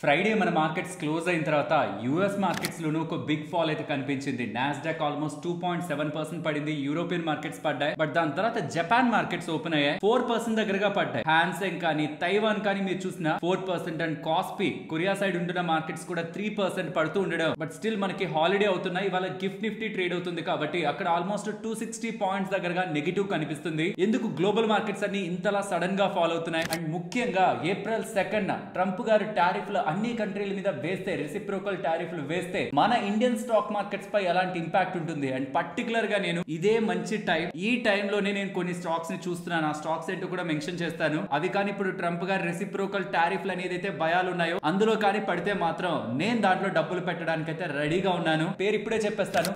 Friday మన markets close అయిన తర్వాత యూఎస్ మార్కెట్స్ లోనూ ఒక బిగ్ ఫాల్ అయితే కనిపించింది. నాస్డాక్ ఆల్మోస్ట్ 2.7% పడింది. యూరోపియన్ మార్కెట్స్ పడ్డాయి. బట్ దాని తర్వాత జపాన్ మార్కెట్స్ ఓపెన్ అయ్యాయి, 4% దగ్గరగా పడ్డాయి. హాన్సెంగ్ కానీ తైవాన్ కానీ మీరు చూసిన 4% అండ్ కాస్పీ కొరియా సైడ్ ఉంటున్న మార్కెట్స్ కూడా 3% పడుతూ ఉండడం. బట్ స్టిల్ మనకి హాలిడే అవుతున్నాయి. ఇవాళ గిఫ్ట్ నిఫ్టీ ట్రేడ్ అవుతుంది కాబట్టి అక్కడ ఆల్మోస్ట్ 260 పాయింట్స్ దగ్గరగా నెగిటివ్ కనిపిస్తుంది. ఎందుకు గ్లోబల్ మార్కెట్స్ అన్ని ఇంతలా సడన్ గా ఫాల్ అవుతున్నాయి? అండ్ ముఖ్యంగా ఏప్రిల్ 2 ట్రంప్ గారు టారిఫ్లు అన్ని కంట్రీల మీద వేస్తే, రెసిప్రోకల్ టారిఫ్లు వేస్తే మన ఇండియన్ స్టాక్ మార్కెట్స్ పై ఎలాంటి ఇంపాక్ట్ ఉంటుంది? అండ్ పర్టికులర్ గా నేను ఇదే మంచి టైం, ఈ టైంలోనే నేను కొన్ని స్టాక్స్ ని చూస్తున్నాను. ఆ స్టాక్స్ ఏంటో కూడా మెన్షన్ చేస్తాను. అవి కానీ ఇప్పుడు ట్రంప్ గారు రెసిప్రోకల్ టారిఫ్లు అనేది అయితే భయాలు ఉన్నాయో అందులో కానీ పడితే మాత్రం నేను దాంట్లో డబ్బులు పెట్టడానికి అయితే రెడీగా ఉన్నాను. పేరు ఇప్పుడే చెప్పేస్తాను.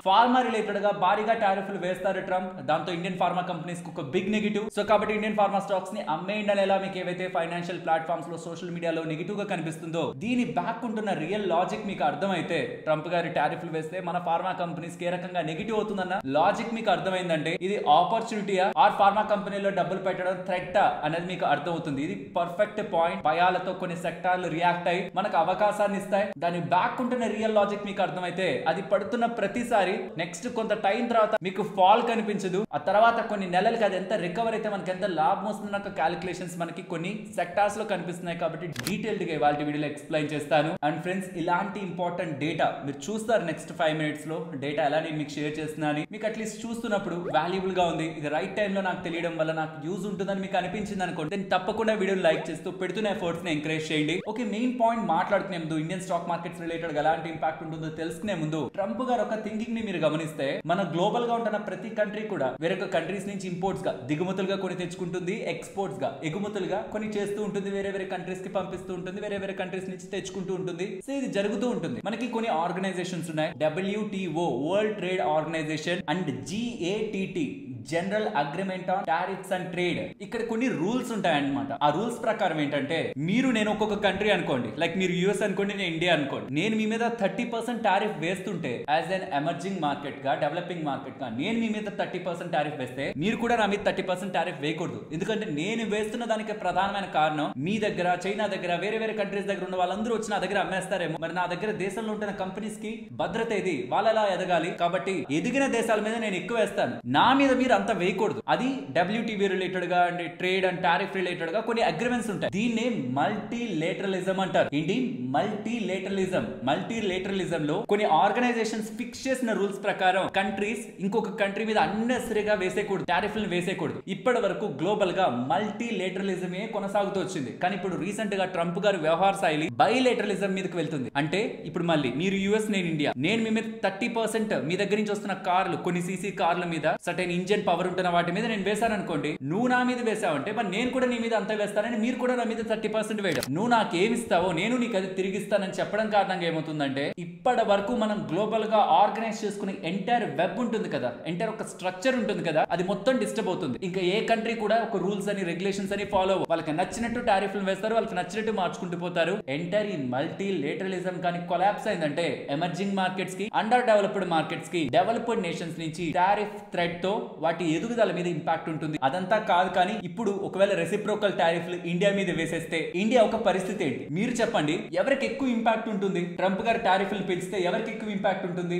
ఫార్మా రిలేటెడ్ గా భారీగా టారిఫ్లు వేస్తారు ట్రంప్. దాంతో ఇండియన్ ఫార్మా కంపెనీస్ కు ఒక బిగ్ నెగిటివ్. సో కాబట్టి ఇండియన్ ఫార్మా స్టాక్స్ ని అమ్మేయండి అనేలా మీకు ఏవైతే ఫైనాన్షియల్ ప్లాట్ఫామ్స్ లో, సోషల్ మీడియాలో నెగిటివ్ గా కనిపిస్తుందో దీని బ్యాక్ ఉంటున్న రియల్ లాజిక్ మీకు అర్థమైతే, ట్రంప్ గారి టారిఫ్లు వేస్తే మన ఫార్మా కంపెనీస్ ఏ రకంగా నెగిటివ్ అవుతుందన్న లాజిక్ మీకు అర్థమైందంటే ఇది ఆపర్చునిటీయా ఆర్ ఫార్మా కంపెనీలో డబ్బులు పెట్టడం థ్రెట్ అనేది మీకు అర్థం అవుతుంది. ఇది పర్ఫెక్ట్ పాయింట్. భయాలతో కొన్ని సెక్టార్లు రియాక్ట్ అయ్యి మనకు అవకాశాన్ని ఇస్తాయి. దాని బ్యాక్ ఉంటున్న రియల్ లాజిక్ మీకు అర్థమైతే అది పడుతున్న ప్రతిసారి నెక్స్ట్ కొంత టైం తర్వాత మీకు ఫాల్ కనిపించదు. ఆ తర్వాత కొన్ని నెలలకి అది ఎంత రికవర్ అయితే మనకి ఎంత లాభం వస్తుందన్న క్యాలిక్యులేషన్స్ మనకి కొన్ని సెక్టార్స్ లో కనిపిస్తున్నాయి. కాబట్టి డీటెయిల్డ్ గా ఇవాళ వీడియోలో ఎక్స్ప్లెయిన్ చేస్తాను. అండ్ ఫ్రెండ్స్, ఇలాంటి ఇంపార్టెంట్ డేటా మీరు చూస్తారు నెక్స్ట్ 5 minutes లో. డేటా ఎలా నేను మీకు షేర్ చేస్తున్నాను, మీకు అట్లీస్ట్ చూస్తున్నప్పుడు వాల్యుబుల్ గా ఉంది, ఇది రైట్ టైం లో నాకు తెలియడం వల్ల నాకు యూజ్ ఉంటుందని మీకు అనిపించింది అనుకోండి, దెన్ తప్పకుండా వీడియోని లైక్ చేస్తూ పెడుతున్న ఎఫర్ట్స్ ని ఎంకరేజ్ చేయండి. ఓకే, మెయిన్ పాయింట్ మాట్లాడుకునే ముందు, ఇండియన్ స్టాక్ మార్కెట్స్ రిలేటెడ్ ఎలాంటి ఇంపాక్ట్ ఉంటుందో తెలుసుకునే ముందు, ట్రంప్ గారు ఒక థింకింగ్ ని మీరు గమనిస్తే, మన గ్లోబల్ గా ఉంటున్న ప్రతి కంట్రీ కూడా వేరొక కంట్రీస్ నుంచి ఇంపోర్ట్స్ గా, దిగుమతులుగా కొన్ని తెచ్చుకుంటుంది, ఎక్స్పోర్ట్స్ గా, ఎగుమతులుగా కొన్ని చేస్తూ ఉంటుంది, వేరే వేరే కంట్రీస్ కి పంపిస్తూ ఉంటుంది, వేరే వేరే కంట్రీస్ నుంచి తెచ్చుకుంటూ ఉంటుంది. సో ఇది జరుగుతూ ఉంటుంది. మనకి కొన్ని ఆర్గనైజేషన్స్ ఉన్నాయి, WTO world trade organisation and GATT general agreement on tariffs and trade. ఇక్కడ కొన్ని రూల్స్ ఉంటాయి అన్నమాట. ఆ రూల్స్ ప్రకారం ఏంటంటే, మీరు ఒక్కొక్క కంట్రీ అనుకోండి, లైక్ మీరు యుఎస్ అనుకోండి, నేను ఇండియా అనుకోండి, నేను మీ మీద 30% టారిఫ్ వేస్తుంటే యాజ్ అన్ ఎమర్జింగ్ మార్కెట్ గా, డెవలపింగ్ మార్కెట్ గా నేను మీ మీద 30% టారిఫ్ వేస్తే, మీరు కూడా నా మీద 30% టారిఫ్ వేయకూడదు. ఎందుకంటే నేను వేస్తున్న దానికి ప్రధానమైన కారణం, మీ దగ్గర, చైనా దగ్గర, వేరే వేరే కంట్రీస్ దగ్గర ఉన్న వాళ్ళందరూ వచ్చి నా దగ్గర అమ్మేస్తారేమో, మరి నా దగ్గర దేశంలో ఉంటున్న కంపెనీస్ కి భద్రత ఏది? వాళ్ళు ఎలా ఎదగాలి? కాబట్టి ఎదిగిన దేశాల మీద నేను ఎక్కువ వేస్తాను, నా మీద మీరు అంత వేయకూడదు. అది WTO రిలేటెడ్ గా and trade and tariff related గా కొన్ని అగ్రిమెంట్స్ ఉంటాయి. దీన్ని మల్టీలేటరలిజం అంటారు. ఏంటి మల్టీలేటరలిజం? మల్టీలేటరలిజం లో కొన్ని ఆర్గనైజేషన్స్ ఫిక్స్ చేసిన రూల్స్ ప్రకారం కంట్రీస్ ఇంకొక కంట్రీ మీద అన్నెసరీగా వేసేకూడదు, టారిఫ్లను వేసేకూడదు. ఇప్పటి వరకు గ్లోబల్ గా మల్టీలేటరలిజమే కొనసాగుతూ వచ్చింది. కానీ ఇప్పుడు రీసెంట్ గా ట్రంప్ గారు వ్యవహార శైలి బైలేటరలిజం మీదకి వెళ్తుంది. అంటే ఇప్పుడు మళ్ళీ మీరు యుఎస్, నేను ఇండియా, నేను మీ మీద 30% మీ దగ్గర నుంచి వస్తున్న కార్లు, కొన్ని CC కార్ల మీద, సర్టెన్ ఇంజన్ పవర్ ఉంటున్న వాటి మీద నేను వేశాను అనుకోండి, నువ్వు నా మీద వేసావంటే మరి నేను కూడా నీ మీద అంత వేస్తానని, మీరు కూడా నా మీద 30% వేయడం, నువ్వు నాకు ఏమిస్తావో నేను నీకు అది తిరిగిస్తానని చెప్పడం కారణంగా ఏమవుతుందంటే, ఇప్పటి వరకు మనం గ్లోబల్ గా ఆర్గనైజ్ చేసుకునే ఎంటైర్ వెబ్ ఉంటుంది కదా, ఎంటైర్ ఒక స్ట్రక్చర్ ఉంటుంది కదా, అది మొత్తం డిస్టర్బ్ అవుతుంది. ఇంకా ఏ కంట్రీ కూడా ఒక రూల్స్ అని, రెగ్యులేషన్స్ అని ఫాలో అవ్వదు. వాళ్ళకి నచ్చినట్టు టారిఫ్లు వేస్తారు, వాళ్ళకి నచ్చినట్టు మార్చుకుంటూ పోతారు. ఎంటైర్ ఈ మల్టీలేటరలిజం కానీ కొలాప్స్ అయిందంటే, ఎమర్జింగ్ మార్కెట్స్ కి, అండర్ డెవలప్డ్ మార్కెట్స్ కి, డెవలప్డ్ నేషన్స్ నుంచి టారిఫ్ థ్రెట్ తో వాటి ఎదుగుదల మీద ఇంపాక్ట్ ఉంటుంది. అదంతా కాదు, కానీ ఇప్పుడు ఒకవేళ రెసిప్రోకల్ టారిఫ్లు ఇండియా మీద వేసేస్తే ఇండియా ఒక పరిస్థితి ఏంటి? మీరు చెప్పండి, ఎవరికి ఎక్కువ ఇంపాక్ట్ ఉంటుంది? ట్రంప్ గారు టారిఫ్లు పెంచితే ఎవరికి ఎక్కువ ఇంపాక్ట్ ఉంటుంది?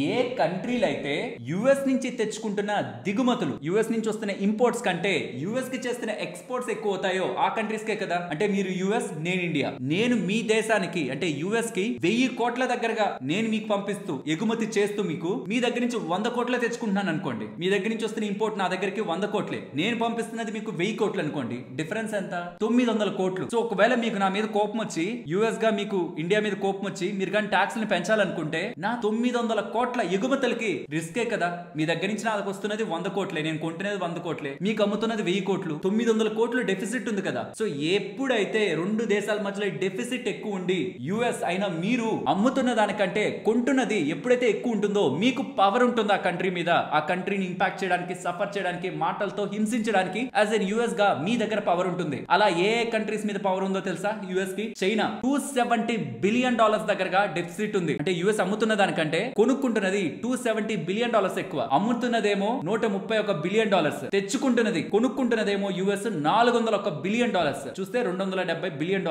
ఏ కంట్రీలు అయితే యుఎస్ నుంచి తెచ్చుకుంటున్న దిగుమతులు, యుఎస్ నుంచి వస్తున్న ఇంపోర్ట్స్ కంటే యుఎస్ కి చేస్తున్న ఎక్స్పోర్ట్స్ ఎక్కువ అవుతాయో ఆ కంట్రీస్ కే కదా. అంటే మీరు యుఎస్, నేను ఇండియా, నేను మీ దేశానికి అంటే యుఎస్ కి 1000 కోట్ల దగ్గరగా నేను మీకు పంపిస్తూ, ఎగుమతి చేస్తూ, మీకు మీ దగ్గర నుంచి 100 కోట్ల తెచ్చుకుంటున్నాను అనుకోండి, మీ దగ్గర నుంచి వస్తున్న ఇంపోర్ట్ నా దగ్గరికి 100 కోట్లే, నేను పంపిస్తున్నది మీకు 1000 కోట్లు అనుకోండి, డిఫరెన్స్ ఎంత? 900 కోట్లు. సో ఒకవేళ మీకు నా మీద కోపం వచ్చి, యుఎస్ గా మీకు ఇండియా మీద కోపం వచ్చి, మీరు కానీ ట్యాక్స్ ని పెంచాలనుకుంటే, నా 900 కోట్ల ఎగుమతులకి రిస్కే కదా. మీ దగ్గర నుంచి నాకు వస్తున్నది 100 కోట్లే, నేను కొంటున్నది 100 కోట్లే, మీకు అమ్ముతున్నది 1000 కోట్లు, 900 కోట్లు డెఫిసిట్ ఉంది కదా. సో ఎప్పుడైతే రెండు దేశాల మధ్యలో డెఫిసిట్ ఎక్కువ ఉండి, యుఎస్ అయినా మీరు అమ్ముతున్న దానికంటే కొంటున్నది ఎప్పుడైతే ఎక్కువ ఉంటుందో, మీకు పవర్ ఉంటుంది ఆ కంట్రీ మీద, ఆ కంట్రీని ఇంపాక్ట్ చేయడానికి, సఫర్ చేయడానికి, మాటలతో హింసించడానికి యాజ్ ఎన్ యుఎస్ గా మీ దగ్గర పవర్ ఉంటుంది. అలా ఏ కంట్రీస్ మీద పవర్ ఉందో తెలుసా? యుఎస్ కి చైనా $270 బిలియన్ దగ్గరగా డెఫిసిట్ ఉంది. అంటే యుఎస్ అమ్ముతున్న దానికంటే కొనుక్కుంటున్నది $270 బిలియన్ ఎక్కువ, అమ్ముతున్నదేమో $131 బిలియన్, తెచ్చుకుంటున్నది, కొనుక్కుంటున్నదేమో యుఎస్ $401 బిలియన్, చూస్తే $270 బిలియన్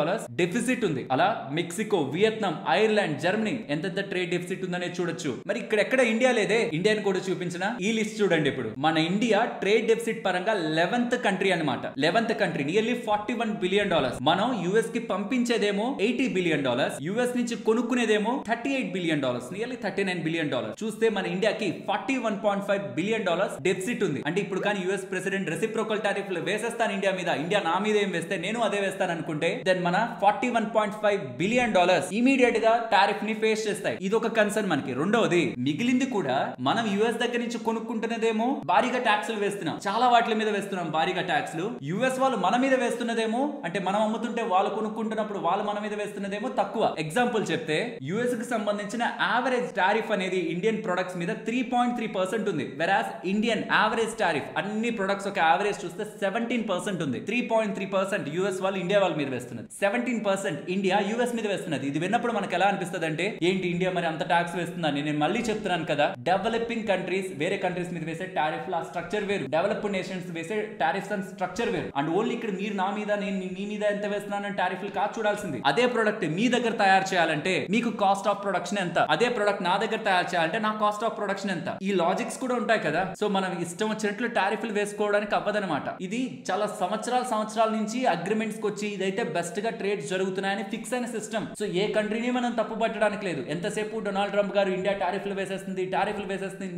డెఫిసిట్ ఉంది. అలా మెక్సికో, వియత్నాం, ఐర్లాండ్, జర్మనీ ఎంత ట్రేడ్ డెఫిసిట్ ఉందనే చూడొచ్చు. మరి ఇక్కడ ఇండియా లేదే, ఇండియాని కూడా చూపించిన ఈ లిస్ట్ చూడండి. ఇప్పుడు మన ఇండియా ట్రేడ్ డెఫిసిట్ పరంగా 11th కంట్రీ అన్నమాట. 11th country, nearly $41 billion. మనం యుఎస్ కి పంపించేదేమో $80 బిలియన్, యుఎస్ నుంచి కొనుక్కునేదేమో $38 బిలియన్, నియర్లీ $39 బిలియన్. చూస్తే మన ఇండియాకి $41.5 బిలియన్ డెఫిసిట్ ఉంది. అంటే ఇప్పుడు కానీ యుఎస్ ప్రెసిడెంట్ రెసిప్రోకల్ టారిఫ్లు వేసేస్తాను ఇండియా మీద, ఇండియా నా మీద ఏం వేస్తే నేను అదే వేస్తాను అనుకుంటే దెన్ మన $41.5 బిలియన్ ఇమీడియట్ గా టారిఫ్ ని ఫేస్ చేస్తాయి. ఇది ఒక కన్సర్న్ మనకి. రెండవది, మిగిలింది కూడా మనం యుఎస్ దగ్గర నుంచి కొనుక్కుంటున్నదేమో భారీగా ట్యాక్సులు వేస్తున్నాం, చాలా వాటి మీద వేస్తున్నాం భారీగా ట్యాక్సులు. యుఎస్ వాళ్ళు మన మీద వేస్తున్నదేమో, అంటే మనం అమ్ముతుంటే వాళ్ళు కొనుక్కుంటున్నప్పుడు వాళ్ళు మన మీద వేస్తున్నదేమో తక్కువ. ఎగ్జాంపుల్ చెప్తే యుఎస్ కి సంబంధించిన యావరేజ్ టారిఫ్ అనేది ఇండియన్ ప్రొడక్ట్స్ మీద 3.3% ఉంది. వెరాస్ ఇండియన్ యావరేజ్ టారిఫ్ అన్ని ప్రొడక్ట్స్ ఒక యావరేజ్ చూస్తే 17% ఉంది. 3.3% యుఎస్ వాళ్ళు ఇండియా వాళ్ళ మీద వేస్తున్నది, 17% ఇండియా యుఎస్ మీద వేస్తున్నది. ఇది విన్నప్పుడు మనకు ఎలా అనిపిస్తుంది అంటే, ఏంటి ఇండియా మరి అంత ట్యాక్స్ వేస్తుందని. నేను మళ్ళీ చెప్తున్నాను కదా, డెవలపింగ్ కంట్రీస్ వేరే కంట్రీస్ మీద వేసే టారిఫ్ ల స్ట్రక్చర్ వేరు, డెవలప్డ్ నేషన్స్ వేసే టారిఫ్స్ అండ్ స్ట్రక్చర్ వేరు. అండ్ ఓన్లీ ఇక్కడ మీరు నా మీద నేను మీ మీద ఎంత వేస్తున్నానని టారిఫ్లు కాదు చూడాల్సింది. అదే ప్రొడక్ట్ మీ దగ్గర తయారు చేయాలంటే మీకు కాస్ట్ ఆఫ్ ప్రొడక్షన్ ఎంత, అదే ప్రొడక్ట్ నా దగ్గర తయారు చేయాలంటే నా కాస్ట్ ఆఫ్ ప్రొడక్షన్ ఎంత. ఈ లాజిక్స్ కూడా ఉంటాయి కదా. సో మనం ఇష్టం వచ్చినట్లు టారిఫ్లు వేసుకోవడానికి అవ్వదనమాట. ఇది చాలా సంవత్సరాల నుంచి అగ్రిమెంట్స్ కి వచ్చి ఇదైతే బెస్ట్ గా ట్రేడ్ జరుగుతున్నాయని ఫిక్స్ అయిన సిస్టమ్. సో ఏ కంట్రీని మనం తప్పు పట్టడానికి లేదు. ఎంతసేపు డొనాల్డ్ ట్రంప్ గారు ఇండియా టారిఫ్లు వేసేస్తుంది,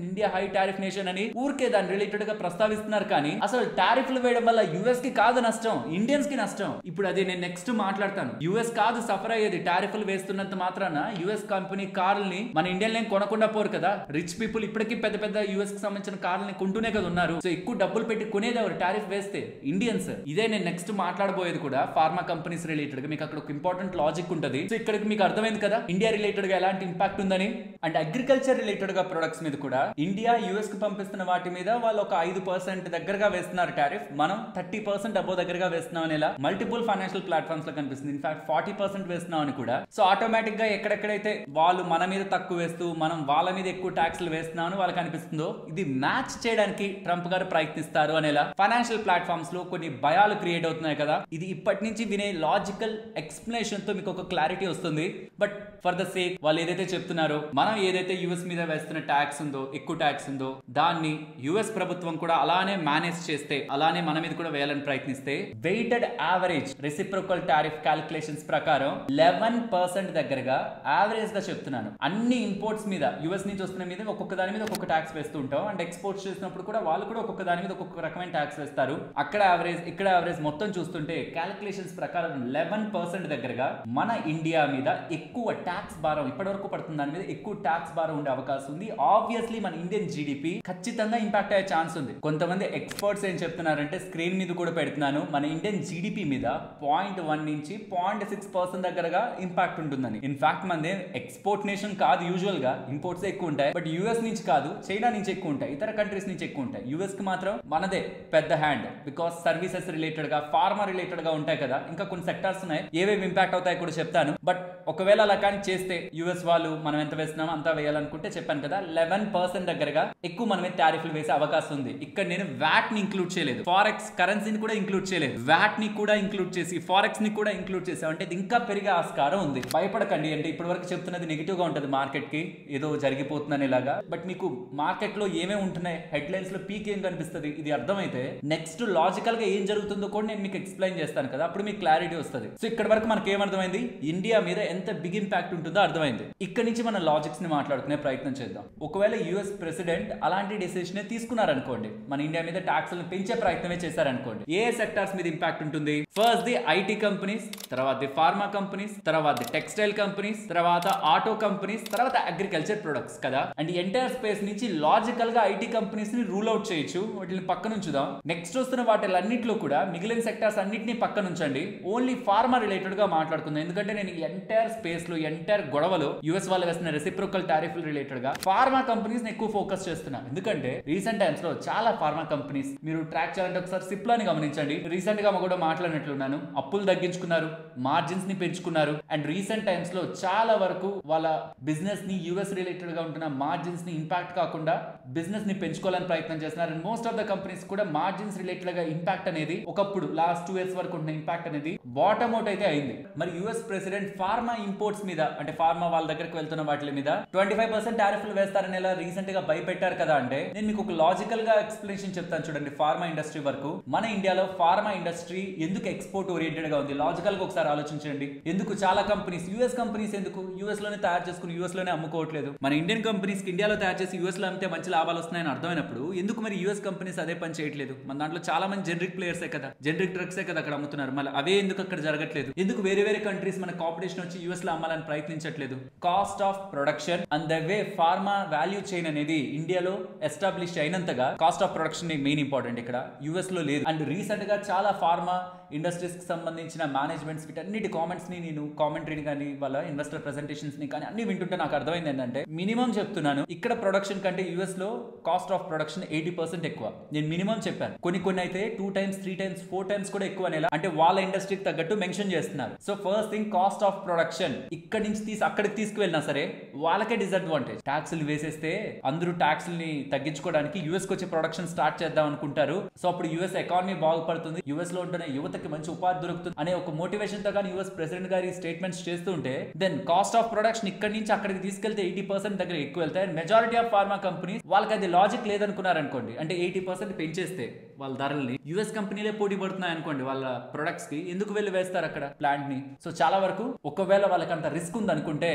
ఇండియా హై టారిఫ్ నేషన్ అని ఊరికే దాని రిలేటెడ్ గా ప్రస్తావిస్తున్నారు. కానీ అసలు టారిఫ్లు వేయడం వల్ల యుఎస్ కి కాదు నష్టం, ఇండియన్స్ కి నష్టం. ఇప్పుడు అది నేను నెక్స్ట్ మాట్లాడతాను. యుఎస్ కాదు సఫర్ అయ్యేది టారిఫ్లు వేస్తున్నంత మాత్రాన. యుఎస్ కంపెనీ కార్లని మన ఇండియన్ ఏం కొనకుండా పోరు కదా. రిచ్ పీపుల్ ఇప్పటికీ పెద్ద యుఎస్ కి సంబంధించిన కార్లని కొంటూనే కదా ఉన్నారు. సో ఎక్కువ డబ్బులు పెట్టి కొనేది ఎవరు? టారిఫ్ వేస్తే ఇండియన్స్. ఇదే నేను నెక్స్ట్ మాట్లాడబోయేది కూడా ఫార్మా కంపెనీస్ రిలేటెడ్ గా. మీకు అక్కడ ఒక ఇంపార్టెంట్ లాజిక్ ఉంటుంది. సో ఇక్కడికి మీకు అర్థమైంది కదా ఇండియా రిలేటెడ్ గా ఎలాంటి ఇంపాక్ట్ ఉందని. అండ్ అగ్రికల్చర్ రిలేటెడ్ గా ప్రొడక్ట్స్ మీద కూడా ఇండియా యుఎస్ కి పంపిస్తున్న వాటి మీద వాళ్ళు ఒక 5% దగ్గరగా వేస్తున్నారు టారిఫ్. మనం 30% అబో దగ్గరగా వేస్తున్నాం అని మల్టిపుల్ ఫైనాన్షియల్ ప్లాట్ఫామ్స్ లో కనిపిస్తుంది. ఇన్ఫాక్ట్ 40% వేస్తున్నాం అని కూడా. సో ఆటోమేటిక్ గా ఎక్కడెక్కడైతే వాళ్ళు మన మీద తక్కువ వేస్తూ మనం వాళ్ళ మీద ఎక్కువ ట్యాక్స్లు వేస్తున్నాం అని వాళ్ళకి అనిపిస్తుందో, ఇది మ్యాచ్ చేయడానికి ట్రంప్ గారు ప్రయత్నిస్తారు అనేలా ఫైనాన్షియల్ ప్లాట్ఫామ్స్ లో కొన్ని భయాలు క్రియేట్ అవుతున్నాయి కదా. ఇది ఇప్పటి నుంచి వినే లాజికల్ ఎక్స్ప్లెనేషన్ తో మీకు ఒక క్లారిటీ వస్తుంది. బట్ ఫర్ ద సేక్ వాళ్ళు ఏదైతే చెప్తున్నారో, మనం ఏదైతే యుఎస్ మీద వేస్తున్న ట్యాక్స్ ఉందో, ఎక్కువ ట్యాక్స్ ఉందో, దాన్ని యుఎస్ ప్రభుత్వం కూడా అలానే మేనేజ్ చేస్తే, అలానే మన మీద కూడా వేయాలని ప్రయత్నిస్తే, weighted average reciprocal tariff calculations ప్రకారం 11% దగ్గరగా యావరేజ్ గా చెప్తున్నాను. అన్ని ఇంపోర్ట్స్ మీద యుఎస్ నుంచి వస్తున్న మీద ఒక్కొక్క దాని మీద ఒక్కొక్క ట్యాక్స్ వేస్తూ ఉంటాం. అండ్ ఎక్స్పోర్ట్స్ చేసినప్పుడు కూడా వాళ్ళు కూడా ఒక్కొక్క దాని మీద ఒక్కొక్క రకమైన ట్యాక్స్ వేస్తారు. అక్కడ యావరేజ్, ఇక్కడ యావరేజ్ మొత్తం చూస్తుంటే క్యాలిక్యులేషన్స్ ప్రకారం 11% దగ్గరగా మన ఇండియా మీద ఎక్కువ ట్యాక్స్ భారం ఇప్పటి వరకు పడుతుంది. దాని మీద ఎక్కువ ట్యాక్స్ భారం ఉండే అవకాశం ఉంది. ఆబ్వియస్లీ మన ఇండియన్ జీడిపి ఖచ్చితంగా ఇంపాక్ట్ అయ్యే ఛాన్స్ ఉంది. కొంతమంది ఎక్స్పర్ట్స్ ఏం చెప్తున్నారంటే, స్క్రీన్ మీద కూడా పెడుతున్నాను, మన ఇండియన్ జీడిపి మీద 0.1 నుంచి 0.6% దగ్గరగా ఇంపాక్ట్ ఉంటుందని. ఇన్ఫాక్ట్ మనది ఎక్స్పోర్ట్ నేషన్ కాదు, యూజువల్ గా ఇంపోర్ట్స్ ఎక్కువ ఉంటాయి. బట్ యుఎస్ నుంచి కాదు, చైనా నుంచి ఎక్కువ ఉంటాయి, ఇతర కంట్రీస్ నుంచి ఎక్కువ ఉంటాయి. యుఎస్ కి మాత్రం మనదే పెద్ద హ్యాండ్. బికాస్ సర్వీసెస్ రిలేటెడ్ గా, ఫార్మా రిలేటెడ్ గా ఉంటాయి కదా. ఇంకా కొన్ని సెక్టార్స్ ఉన్నాయి, ఏవేవి ఇంపాక్ట్ అవుతాయి కూడా చెప్తాను. బట్ ఒకవేళ అలా కానీ చేస్తే యుఎస్ వాళ్ళు మనం ఎంత వేస్తున్నామో అంతా వేయాలనుకుంటే చెప్పాను కదా, 11% దగ్గరగా ఎక్కువ మనమే టారిఫ్లు వేసే అవకాశం ఉంది. ఇక్కడ నేను వ్యాట్ ని ఇంక్లూడ్ చేయలేదు, ఫారెక్స్ కరెన్సీని కూడా ఇంక్లూడ్ చేయలేదు. వ్యాట్ ని కూడా ఇంక్లూడ్ చేసి ఫారెక్స్ ని కూడా ఇంక్లూడ్ చేసాం అంటే ఇది ఇంకా పెరిగే ఆస్కారం ఉంది. భయపడకండి. అంటే ఇప్పటి వరకు చెప్తున్నది నెగిటివ్ గా ఉంటుంది మార్కెట్ కి, ఏదో జరిగిపోతుందని ఇలాగా. బట్ మీకు మార్కెట్ లో ఏమేమి ఉంటున్నాయి, హెడ్ లైన్స్ లో పీక్ ఏం కనిపిస్తుంది, ఇది అర్థమైతే నెక్స్ట్ లాజికల్ గా ఏం జరుగుతుందో కూడా నేను మీకు ఎక్స్ప్లెయిన్ చేస్తాను కదా, అప్పుడు మీకు క్లారిటీ వస్తుంది. సో ఇక్కడ వరకు మనకి ఏమర్థమైంది, ఇండియా మీద ఎంత బిగ్ ఇంపాక్ట్ ఉంటుందో అర్థమైంది. ఇక్కడ నుంచి మన లాజిక్స్ ని మాట్లాడుకునే ప్రయత్నం చేద్దాం. ఒకవేళ యుఎస్ ప్రెసిడెంట్ అలాంటి డెసిషన్ తీసుకున్నారనుకోండి, మన ఇండియా మీద ట్యాక్స్లను పెంచే ప్రయత్నమే చేశారనుకోండి, ఏ సెక్టార్స్ మీద ఇంపాక్ట్ ఉంటుంది? ఫస్ట్ ది ఐటీ కంపెనీస్, తర్వాత ది ఫార్మా కంపెనీస్, తర్వాత ది టెక్స్టైల్ కంపెనీస్, తర్వాత ఆటో కంపెనీస్, తర్వాత అగ్రికల్చర్ ప్రొడక్ట్స్ కదా. అండ్ ఎంటైర్ స్పేస్ నుంచి లాజికల్ గా ఐటీ కంపెనీస్ ని రూల్ అవుట్ చేయొచ్చు, వాటిని పక్కన ఉంచుదాం. నెక్స్ట్ వస్తున్న వాటిలన్నింటిలో కూడా మిగిలిన సెక్టార్స్ అన్నింటినీ పక్కన ఉంచండి. ఓన్లీ ఫార్మా రిలేటెడ్ గా మాట్లాడుకుందాం. ఎందుకంటే నేను ఎంటైర్ స్పేస్ లో, ఎంటైర్ గొడవలో యుఎస్ వాళ్ళు వేస్తున్న రెసిప్రోకల్ టారిఫ్ రిలేటెడ్ గా ఫార్మా కంపెనీస్ ఎక్కువ ఫోకస్ చేస్తున్నాను. ఎందుకంటే రీసెంట్ టైమ్స్ లో చాలా ఫార్మా కంపెనీస్, మీరు ట్రాక్ చేయాలంటే ఒకసారి సిప్లాని గమనించండి. రీసెంట్ గా కూడా మాట్లాడినట్లున్నాను, అప్పులు తగ్గించుకున్నారు, మార్జిన్స్ ని పెంచుకున్నారు. అండ్ రీసెంట్ టైమ్స్ లో చాలా వరకు వాళ్ళ బిజినెస్ ని, యుఎస్ రిలేటెడ్ గా ఉంటున్న మార్జిన్స్ ని ఇంపాక్ట్ కాకుండా బిజినెస్ ని పెంచుకోవాలని ప్రయత్నం చేస్తున్నారు. And most of the companies కూడా మార్జిన్స్ రిలేటెడ్ గా ఇంపాక్ట్ అనేది ఒకప్పుడు లాస్ట్ 2 years వరకు ఉన్న ఇంపాక్ట్ అనేది బాటమ్ అవుట్ అయితే అయితే అయింది. మరి యుఎస్ ప్రెసిడెంట్ ఫార్మా ఇంపోర్ట్స్ మీద అంటే ఫార్మా వాళ్ళ దగ్గరకు వెళ్తున్న వాటి మీద 25% టారిఫ్లు వేస్తారని ఇలా రీసెంట్ గా భయపెట్టారు కదా. అంటే నేను మీకు ఒక లాజికల్ గా ఎక్స్ప్లెనేషన్ చెప్తాను చూడండి. ఫార్మా ఇండస్ట్రీ వరకు మన ఇండియాలో ఫార్మా ఇండస్ట్రీ ఎందుకు ఎక్స్పోర్ట్ ఓరియంటెడ్ గా ఉంది లాజికల్ గా ఒకసారి ఆలోచించండి. ఎందుకు చాలా కంపెనీస్ యుఎస్ కంపెనీస్ ఎందుకు యుఎస్ లోనే తయారు చేసుకుని యుఎస్ లోనే అమ్ముకోవట్లేదు? మన ఇండియన్ కంపెనీస్ ఇండియాలో తయారు చేసి యుఎస్ లో అమ్మితే మంచి లాభాలు వస్తున్నాయని అర్థమైనప్పుడు ఎందుకు మరి యుఎస్ కంపెనీస్ అదే పని చేయట్లేదు? మన దాంట్లో చాలా మంది జనరిక్ ప్లేయర్సే కదా, జనరిక్ డ్రగ్సే కదా అక్కడ అమ్ముతున్నారు. మళ్ళీ అవే ఎందుకు అక్కడ జరగట్లేదు? ఎందుకు వేరే వేరే కంట్రీస్ మన కాంపిటీషన్ వచ్చి యుఎస్ లో అమ్మాలని ప్రయత్నించట్లేదు? Cost of production and the way pharma value chain అనేది ఇండియాలో ఎస్టాబ్లిష్ అయినంతగా cost of production main important ఇక్కడ యుఎస్ లో లేదు. అండ్ రీసెంట్ గా చాలా ఫార్మా ఇండస్ట్రీస్ కి సంబంధించిన మేనేజ్మెంట్స్ వీటన్నిటి కామెంట్స్ ని నేను కామెంటరీని కానీ వాళ్ళ ఇన్వెస్టర్ ప్రెజెంటేషన్స్ ని కానీ అన్ని వింటుంటే నాకు అర్థమైంది ఏంటంటే మినిమం చెప్తున్నాను ఇక్కడ ప్రొడక్షన్ కంటే యుఎస్ లో కాస్ట్ ఆఫ్ ప్రొడక్షన్ 80% ఎక్కువ. నేను మినిమం చెప్పాను. కొన్ని అయితే 2 times 3 times 4 times కూడా ఎక్కువ అనేలా అంటే వాళ్ళ ఇండస్ట్రీకి తగ్గట్టు మెన్షన్ చేస్తున్నారు. So first thing cost of production ఇక్కడి నుంచి అక్కడికి తీసుకువెళ్ళినా సరే వాళ్ళకే డిసడ్వాంటేజ్. ట్యాక్స్లు వేసేస్తే అందరూ ట్యాక్స్ని తగ్గించుకోవడానికి యుఎస్ కి వచ్చి ప్రొడక్షన్ స్టార్ట్ చేద్దాం అనుకుంటారు. సో అప్పుడు యుఎస్ ఎకానమీ బాగుపడుతుంది, యుఎస్ లో ఉంటున్న యువతకి మంచి ఉపాధి దొరుకుతుంది అనే ఒక మోటివేషన్ తో కానీ యుఎస్ ప్రెసిడెంట్ గారి స్టేట్మెంట్స్ చేస్తుంటే దెన్ కాస్ట్ ఆఫ్ ప్రొడక్షన్ ఇక్కడి నుంచి అక్కడికి తీసుకెళ్తే 80% దగ్గర ఎక్కువ వెళ్తాయి. మెజారిటీ ఆఫ్ ఫార్మా కంపెనీస్ వాళ్ళకి అది లాజిక్ లేదనుకున్నారు అనుకోండి, అంటే 80% పెంచేస్తే వాళ్ళ ధరల్ని యుఎస్ కంపెనీలే పోటీ పడుతున్నాయి అనుకోండి వాళ్ళ ప్రొడక్ట్స్ కి, ఎందుకు వెళ్ళి వేస్తారు అక్కడ ప్లాంట్ ని? సో చాలా వరకు ఒకవేళ వాళ్ళకి అంత రిస్క్ ఉంది అనుకుంటే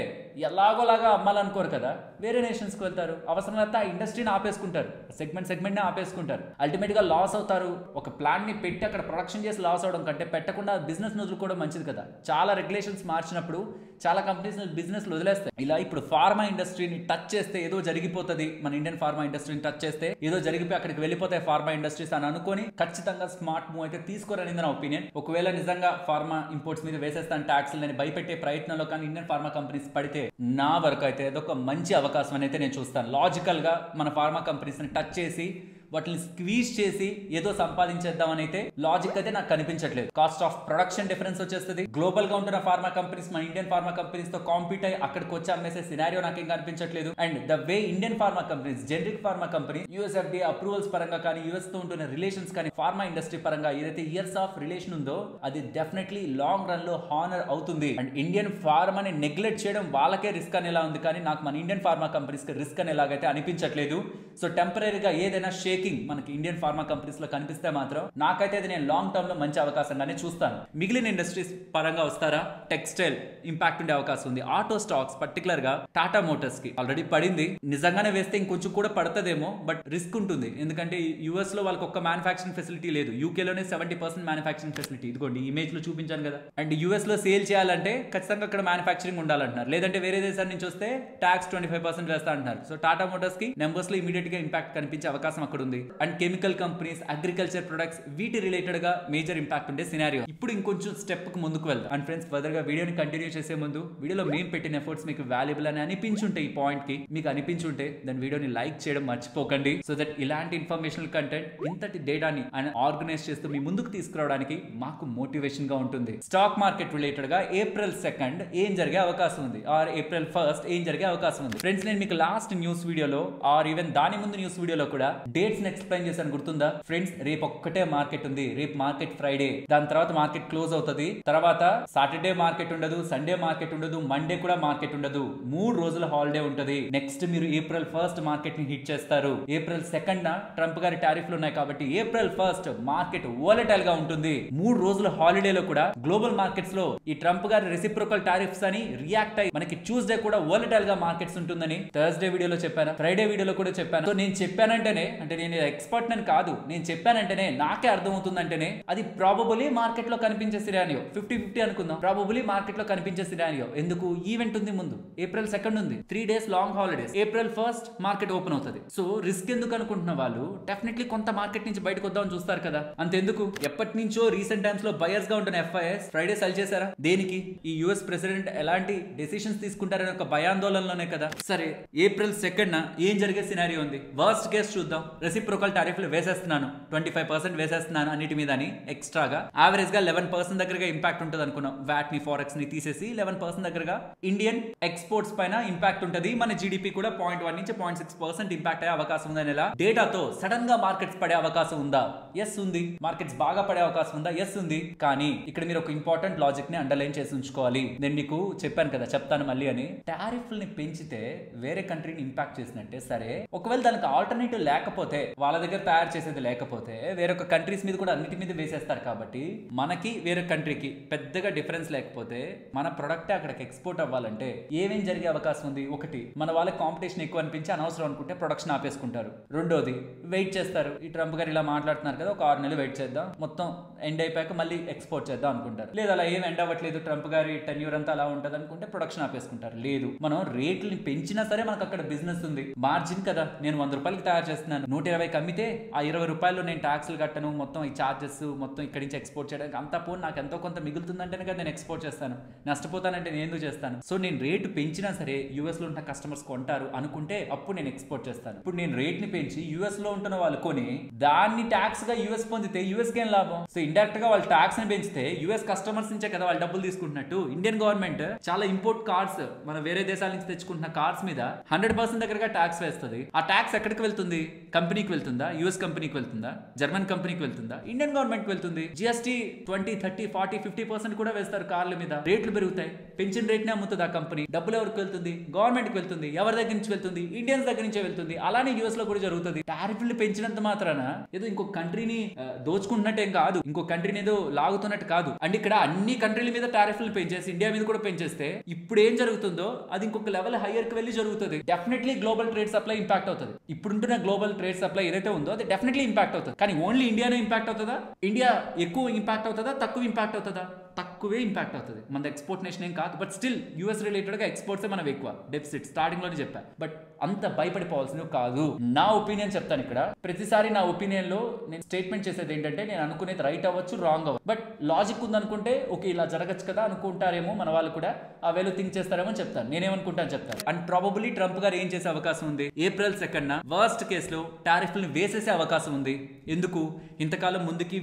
ఎలాగోలాగా అమ్మాలనుకోరు కదా, వేరే నేషన్స్ కి వెళ్తారు. అవసరం లేకపోతే ఆ ఇండస్ట్రీని ఆపేసుకుంటారు, సెగ్మెంట్ ని ఆపేసుకుంటారు. అల్టిమేట్ గా లాస్ అవుతారు. ఒక ప్లాంట్ ని పెట్టి అక్కడ ప్రొడక్షన్ చేసి లాస్ అవడం కంటే పెట్టకుండా బిజినెస్ వదులుకోవడం మంచిది కదా. చాలా రెగ్యులేషన్స్ మార్చినప్పుడు చాలా కంపెనీస్ బిజినెస్ వదిలేస్తాయి. ఇలా ఇప్పుడు ఫార్మా ఇండస్ట్రీని టచ్ చేస్తే ఏదో జరిగిపోతుంది, మన ఇండియన్ ఫార్మా ఇండస్ట్రీని టచ్ చేస్తే ఏదో జరిగిపోయి అక్కడికి వెళ్ళిపోతాయి ఫార్మా ఇండస్ట్రీస్ అని అనుకొని ఖచ్చితంగా స్మార్ట్ మూవ్ అయితే తీసుకోరనేది నా ఒపీనియన్. ఒకవేళ నిజంగా ఫార్మా ఇంపోర్ట్స్ మీద వేసేస్తాను ట్యాక్స్ అని భయపెట్టే ప్రయత్నంలో కానీ ఇండియన్ ఫార్మా కంపెనీస్ పడితే నా వరకు అయితే అదొక మంచి అవకాశం అని అయితే నేను చూస్తాను. లాజికల్ గా మన ఫార్మా కంపెనీస్ ని టచ్ చేసి వాటిని స్క్వీజ్ చేసి ఏదో సంపాదించేద్దామని అయితే లాజిక్ అయితే నాకు కనిపించట్లేదు. కాస్ట్ ఆఫ్ ప్రొడక్షన్ డిఫరెన్స్ వచ్చేస్తుంది. గ్లోబల్ గా ఉంటున్న ఫార్మా కంపెనీస్ మన ఇండియన్ ఫార్మా కంపెనీస్ తో కాంపీట్ అయ్యి అక్కడికి వచ్చి అమ్మేసే సినారియో నాకేం కనిపించట్లేదు. And the way Indian pharma companies generic pharma company USFDA approvals పరంగా కానీ యూఎస్ తో ఉంటున్న రిలేషన్స్ కానీ ఫార్మా ఇండస్ట్రీ పరంగా ఏదైతే ఇయర్స్ ఆఫ్ రిలేషన్ ఉందో అది డెఫినెట్లీ లాంగ్ రన్ లో హానర్ అవుతుంది. అండ్ ఇండియన్ ఫార్మాని నెగ్లెక్ట్ చేయడం వాళ్ళకే రిస్క్ అనేలా ఉంది, కానీ నాకు మన ఇండియన్ ఫార్మా కంపెనీస్ కి రిస్క్ అనేలాగైతే అనిపించట్లేదు. సో టెంపరీగా ఏదైనా షేకింగ్ మనకి ఇండియన్ ఫార్మా కంపెనీస్ లో కనిపిస్తే మాత్రం నాకైతే అది నేను లాంగ్ టర్మ్ లో మంచి అవకాశంగానే చూస్తాను. మిగిలిన ఇండస్ట్రీస్ పరంగా వస్తారా? టెక్స్టైల్ ఇంపాక్ట్ ఉండే అవకాశం ఉంది. ఆటో స్టాక్స్ పర్టికులర్ గా టాటా మోటార్స్ కి ఆల్రెడీ పడింది. నిజంగానే వేస్తే ఇంకొంచెం కూడా పడుతుందేమో, బట్ రిస్క్ ఉంటుంది. ఎందుకంటే యుఎస్ లో వాళ్ళకి ఒక్క మ్యానుఫాక్చరింగ్ ఫెసిలిటీ లేదు. యూకేలోనే 70% మ్యానుఫాక్చరింగ్ ఫెసిలిటీ. ఇదిగోండి ఇమేజ్ లో చూపించాను కదా. అండ్ యుఎస్ లో సేల్ చేయాలంటే ఖచ్చితంగా అక్కడ మ్యానుఫాక్చరింగ్ ఉండాలంటున్నారు. లేదంటే వేరే దేశాల నుంచి వస్తే ట్యాక్స్ 25% వేస్తా అంటున్నారు. సో టాటా మోటార్స్ కి నెంబర్స్ లో ఇమీడియట్ గా ఇంపాక్ట్ కనిపించే అవకాశం అక్కడ ఉంది. And chemical companies, agriculture products వీటి రిలేటెడ్ గా మేజర్ ఇంపాక్ట్ ఉండే సినారియో. ఇప్పుడు ఇంకొంచెం స్టెప్ కు ముందుకు వెళ్దాం. అండ్ ఫ్రెండ్స్ ఫర్దర్ గా వీడియోని కంటిన్యూ చేసే ముందు వీడియోలో మేము పెట్టిన ఎఫర్ట్స్ మీకు వాల్యుబుల్ అని అనిపించుంటే ఈ పాయింట్ కి మీకు అనిపించుంటే దాని వీడియోని లైక్ చేయడం మర్చిపోకండి. సో దట్ ఇలాంటి ఇన్ఫర్మేషనల్ కంటెంట్ ఇంతటి డేటాని ఆర్గనైజ్ చేస్తూ మీ ముందుకు తీసుకురావడానికి మాకు మోటివేషన్ గా ఉంటుంది. స్టాక్ మార్కెట్ రిలేటెడ్ గా April 2 ఏం జరిగే అవకాశం ఉంది, ఆర్ April 1 ఏం జరిగే అవకాశం ఉంది. ఫ్రెండ్స్ నేను మీకు లాస్ట్ న్యూస్ వీడియోలో ఆర్ ఈవెన్ దాని ముందు న్యూస్ వీడియోలో కూడా డేట్స్ ని ఎక్స్ప్లెయిన్ చేశాను, గుర్తుందా ఫ్రెండ్స్? రేపు ఒక్కటే మార్కెట్ ఉంది, రేపు మార్కెట్ ఫ్రైడే, దాని తర్వాత మార్కెట్ క్లోజ్ అవుతుంది. తర్వాత సాటర్డే మార్కెట్ ఉండదు, సండే మార్కెట్ ఉండదు, మండే కూడా మార్కెట్ ఉండదు. 3 రోజుల హాలిడే ఉంటది. నెక్స్ట్ మీరు April 1 మార్కెట్ ని హిట్ చేస్తారు. April 2 ట్రంప్ గారి టారిఫ్లు ఉన్నాయి కాబట్టి April 1 మార్కెట్ వోలటైల్ గా ఉంటుంది. 3 రోజుల హాలిడేలో కూడా గ్లోబల్ మార్కెట్స్ లో ఈ ట్రంప్ గారి రెసిప్రోకల్ టారిఫ్స్ అని రియాక్ట్ అయ్యి మనకి ట్యూస్డే కూడా వోలటైల్ గా మార్కెట్స్ ఉంటుందని థర్స్డే వీడియోలో చెప్పాను, ఫ్రైడే వీడియోలో కూడా చెప్పాను. సో నేను చెప్పానంటేనే, అంటే నేను ఎక్స్పర్ట్ అని కాదు, నేను చెప్పానంటేనే నాకే అర్థమవుతుందంటేనే అది ప్రాబబులీ మార్కెట్ లో కనిపించే సినారియో. 50-50 అనుకుందాం, ప్రాబబులీ మార్కెట్ లో కనిపించే సినారియో. ఎందుకు? ఈవెంట్ ఉంది ముందు, April 2 ఉంది, 3 days long holidays. April 1 market open అవుతుంది. సో రిస్క్ ఎందుకు అనుకుంటున్న వాళ్ళు డెఫినెట్లీ కొంత మార్కెట్ నుంచి బయటకు వద్దామని చూస్తారు కదా. అంతెందుకు ఎప్పటి నుంచో రీసెంట్ టైమ్స్ లో బయర్స్ గా ఉంటున్న FIS ఫ్రైడే సెల్ చేశారా? దేనికి? ఈ యుఎస్ ప్రెసిడెంట్ ఎలాంటి డెసిషన్స్ తీసుకుంటారనే ఒక భయాందోళనలోనే కదా. సరే April 2 ఏం జరిగే సినారియో ఉంది? వర్స్ట్ కేస్ చూద్దాం. రెసిప్రోకల్ టారిఫ్లు వేసేస్తున్నాను, 25% వేసేస్తున్నాను అన్నిటి మీద అని ఎక్స్ట్రాగా యావరేజ్ గా 11% దగ్గరగా ఇంపాక్ట్ ఉంటుంది అనుకున్నాం. వ్యాట్ ని ఫారెక్స్ ని తీసేసి 11% దగ్గరగా ఇండియన్ ఎక్స్పోర్ట్స్ పైన ఇంపాక్ట్ ఉంటుంది. మన జీడిపి కూడా 0.1 నుంచి 0.6% ఇంపాక్ట్ అయ్యే అవకాశం ఉందని డేటాతో సడన్ గా మార్కెట్స్ పడే అవకాశం ఉందా? ఎస్ ఉంది. మార్కెట్స్ బాగా పడే అవకాశం ఉందా? ఎస్ ఉంది. కానీ ఇక్కడ మీరు ఒక ఇంపార్టెంట్ లాజిక్ ని అండర్లైన్ చేసి ఉంచుకోవాలి. నేను మీకు చెప్పాను కదా, చెప్తాను మళ్ళీ అని. టారిఫ్లని పెంచితే వేరే కంట్రీని ఇంపాక్ట్ చేసినట్టే. సరే, ఒకవేళ దానికి ఆల్టర్నేటివ్ లేకపోతే, వాళ్ళ దగ్గర తయారు చేసేది లేకపోతే వేరొక కంట్రీస్ మీద కూడా అన్నిటి మీద వేసేస్తారు. కాబట్టి మనకి వేరే కంట్రీకి పెద్దగా డిఫరెన్స్ లేకపోతే మన ప్రొడక్ట్ అక్కడికి ఎక్స్పోర్ట్ అవ్వాలంటే ఏమేం జరిగే అవకాశం ఉంది? ఒకటి, మన వాళ్ళకి కాంపిటీషన్ ఎక్కువ అనిపించి అనవసరం అనుకుంటే ప్రొడక్షన్ ఆపేసుకుంటారు. రెండోది, వెయిట్ చేస్తారు. ఈ ట్రంప్ గారు ఇలా మాట్లాడుతున్నారు కదా, ఒక 6 నెలలు వెయిట్ చేద్దాం, మొత్తం ఎండ్ అయిపోయాక మళ్ళీ ఎక్స్పోర్ట్ చేద్దాం అనుకుంటారు. లేదు, అలా ఏం ఎండ్ అవ్వట్లేదు, ట్రంప్ గారి టెన్యూర్ అంతా అలా ఉంటుంది అనుకుంటే ప్రొడక్షన్ ఆపేసుకుంటారు. లేదు, మనం రేట్లని పెంచినా సరే మనకు అక్కడ బిజినెస్ ఉంది, మార్జిన్ కదా. నేను 100 రూపాయలకి తయారు చేస్తున్నాను, 120కి అమ్మితే ఆ 20 రూపాయలు నేను ట్యాక్స్లు కట్టను, మొత్తం ఈ చార్జెస్ మొత్తం ఇక్కడి నుంచి ఎక్స్పోర్ట్ చేయడానికి అంతా పోను, నాకు ఎంతో కొంత మిగులుతుందంటేనే కదా నేను ఎక్స్పోర్ట్ చేస్తాను. నష్టపోతానంటే నేను ఎందుకు చేస్తాను? సో నేను రేటు పెంచినా సరే యూఎస్ లో ఉన్న కస్టమర్స్ కొంటారు అనుకుంటే అప్పుడు నేను ఎక్స్పోర్ట్ చేస్తాను. ఇప్పుడు నేను రేట్ ని పెంచి యూఎస్ లో ఉంటున్న వాళ్ళు కొని దాన్ని ట్యాక్స్ గా యూఎస్ పొందితే యూఎస్ కి ఏం లాభం? సో ఇండైరెక్ట్ గా వాళ్ళు ట్యాక్స్ ని పెంచితే యూఎస్ కస్టమర్స్ నుంచే కదా వాళ్ళు డబ్బులు తీసుకుంటున్నట్టు. ఇండియన్ గవర్నమెంట్ చాలా ఇంపోర్ట్ కార్స్, మన వేరే దేశాల నుంచి తెచ్చుకుంటున్న కార్స్ మీద 100% దగ్గరగా ట్యాక్స్ వేస్తుంది. ఆ ట్యాక్స్ ఎక్కడికి వెళ్తుంది? కంపెనీకి వెళ్తుందా? యూఎస్ కంపెనీకి వెళ్తుందా? జర్మన్ కంపెనీకి వెళ్తుందా? ఇండియన్ గవర్నమెంట్ వెళ్తుంది. జిఎస్టీ 20, 30, 40, 50% కూడా వేస్తారు కార్ల మీద. రేట్లు పెరుగుతాయి, పెంచిన రేట్ ని అమ్ముతుంది ఆ కంపెనీ. డబ్బులు ఎవరికి వెళ్తుంది? గవర్నమెంట్ కి వెళ్తుంది. ఎవరి దగ్గర నుంచి వెళ్తుంది? ఇండియన్స్ దగ్గర నుంచే వెళ్తుంది. అలానే యూఎస్ లో కూడా జరుగుతుంది. టారిఫ్లు పెంచినంత మాత్రాన ఏదో ఇంకొక కంట్రీని దోచుకుంటున్నట్టేం కాదు, ఇంకొక కంట్రీని ఏదో లాగుతున్నట్టు కాదు. అండ్ ఇక్కడ అన్ని కంట్రీల మీద టారిఫ్లు పెంచేసి ఇండియా మీద కూడా పెంచేస్తే ఇప్పుడు ఏం జరుగుతుందో అది ఇంకొక లెవెల్ హైయర్ కి వెళ్ళి జరుగుతుంది. Definitely global trade supply impact అవుతుంది. ఇప్పుడుంటున్న గ్లోబల్ ట్రేడ్ సప్లై ఏదైతే ఉందో అది డెఫినెట్లీ ఇంపాక్ట్ అవుతుంది. కానీ ఓన్లీ ఇండియానే ఇంపాక్ట్ అవుతుందా? ఇండియా ఎక్కువ ఇంపాక్ట్ అవుతుందా? తక్కువ ఇంపాక్ట్ అవుతుందా? తక్కువే ఇంపాక్ట్ అవుతుంది. మన ఎక్స్పోర్ట్ నేషన్ ఏం కాదు. బట్ స్టిల్ యూఎస్ రిలేటెడ్ గా ఎక్స్పోర్ట్స్ మనం ఎక్కువ డెఫిసిట్ స్టార్టింగ్ లోనే చెప్పా. బట్ అంత భయపడిపోవాల్సినవి కాదు. నా ఒపీనియన్ చెప్తాను ఇక్కడ. ప్రతిసారి నా ఒపీనియన్ లో నేను స్టేట్మెంట్ చేసేది ఏంటంటే, నేను అనుకునేది రైట్ అవ్వచ్చు, రాంగ్ అవ్వచ్చు. బట్ లాజిక్ ఉందనుకుంటే ఓకే ఇలా జరగచ్చు కదా అనుకుంటారేమో మన వాళ్ళు కూడా, ఆ వేలో థింక్ చేస్తారేమో చెప్తాను. నేనేమనుకుంటాను చెప్తాను. అండ్ ప్రాబబ్లీ ట్రంప్ గారు ఏం చేసే అవకాశం ఉంది? April 2న వర్స్ట్ కేసులో టారిఫ్లను వేసేసే అవకాశం ఉంది. ఎందుకు? ఇంతకాలం ముందుకి